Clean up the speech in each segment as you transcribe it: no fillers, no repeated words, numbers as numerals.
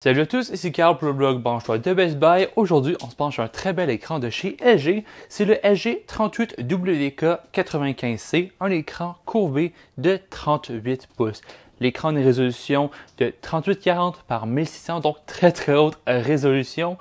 Salut à tous, ici Carl pour le blog Branche-toi de Best Buy. Aujourd'hui, on se penche sur un très bel écran de chez LG. C'est le LG 38WK95C, un écran courbé de 38 pouces. L'écran a une résolution de 3840 par 1600, donc très haute résolution.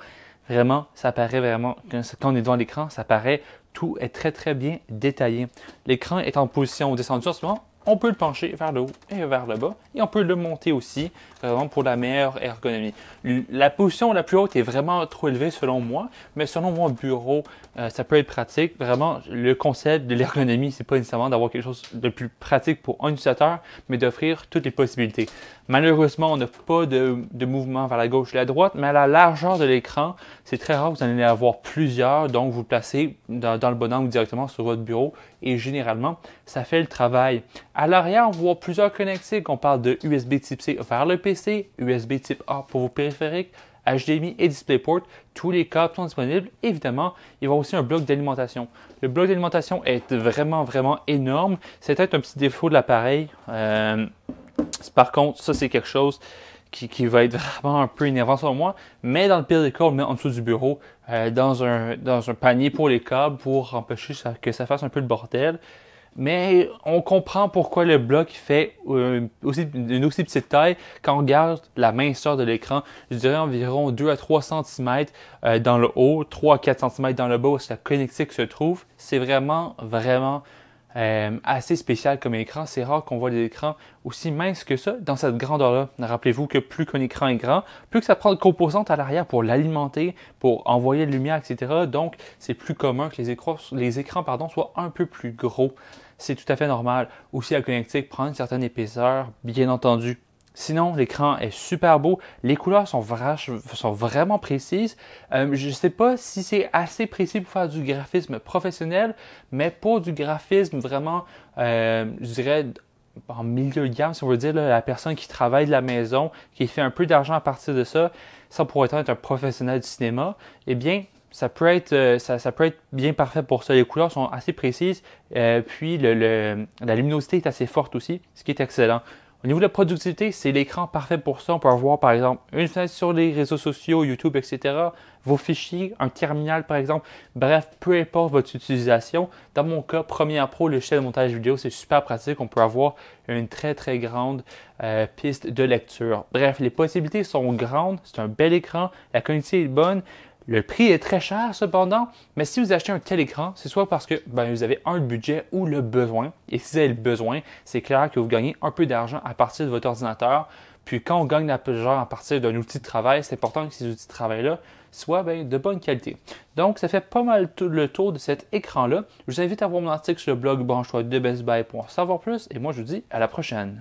Vraiment, ça paraît vraiment, quand on est devant l'écran, ça paraît, tout est très bien détaillé. L'écran est en position descendue en ce moment. On peut le pencher vers le haut et vers le bas et on peut le monter aussi, vraiment pour la meilleure ergonomie. La position la plus haute est vraiment trop élevée selon moi, mais selon mon bureau, ça peut être pratique. Vraiment, le concept de l'ergonomie, c'est pas nécessairement d'avoir quelque chose de plus pratique pour un utilisateur, mais d'offrir toutes les possibilités. Malheureusement, on n'a pas de mouvement vers la gauche et la droite, mais à la largeur de l'écran, c'est très rare que vous en allez avoir plusieurs, donc vous le placez dans le bon angle directement sur votre bureau et généralement, ça fait le travail. À l'arrière, on voit plusieurs connectiques. On parle de USB Type-C vers le PC, USB Type-A pour vos périphériques, HDMI et DisplayPort. Tous les câbles sont disponibles. Évidemment, il y aura aussi un bloc d'alimentation. Le bloc d'alimentation est vraiment énorme. C'est peut-être un petit défaut de l'appareil. Par contre, ça, c'est quelque chose qui va être vraiment un peu énervant sur moi. Mais dans le pire des cas, on le met en dessous du bureau, dans un panier pour les câbles pour empêcher que ça fasse un peu le bordel. Mais on comprend pourquoi le bloc fait une aussi petite taille quand on regarde la minceur de l'écran. Je dirais environ 2 à 3 cm dans le haut, 3 à 4 cm dans le bas où la connectique se trouve. C'est vraiment assez spécial comme écran. C'est rare qu'on voit des écrans aussi minces que ça dans cette grandeur-là. Rappelez-vous que plus qu'un écran est grand, plus que ça prend de composantes à l'arrière pour l'alimenter, pour envoyer de lumière, etc. Donc, c'est plus commun que les écrans soient un peu plus gros. C'est tout à fait normal. Aussi, la connectique prend une certaine épaisseur, bien entendu. Sinon, l'écran est super beau. Les couleurs sont vraiment précises. Je ne sais pas si c'est assez précis pour faire du graphisme professionnel, mais pour du graphisme vraiment, je dirais, en milieu de gamme, si on veut dire, là, la personne qui travaille de la maison, qui fait un peu d'argent à partir de ça, sans pour autant être un professionnel du cinéma, eh bien, ça peut être bien parfait pour ça. Les couleurs sont assez précises, puis la luminosité est assez forte aussi, ce qui est excellent. Au niveau de la productivité, c'est l'écran parfait pour ça. On peut avoir, par exemple, une fenêtre sur les réseaux sociaux, YouTube, etc., vos fichiers, un terminal, par exemple. Bref, peu importe votre utilisation. Dans mon cas, Premiere Pro, le logiciel de montage vidéo, c'est super pratique. On peut avoir une très grande piste de lecture. Bref, les possibilités sont grandes. C'est un bel écran. La qualité est bonne. Le prix est très cher cependant, mais si vous achetez un tel écran, c'est soit parce que vous avez le budget ou le besoin. Et si vous avez le besoin, c'est clair que vous gagnez un peu d'argent à partir de votre ordinateur. Puis quand on gagne l'argent à partir d'un outil de travail, c'est important que ces outils de travail-là soient de bonne qualité. Donc, ça fait pas mal le tour de cet écran-là. Je vous invite à voir mon article sur le blog Branche-toi de Best Buy pour en savoir plus. Et moi, je vous dis à la prochaine.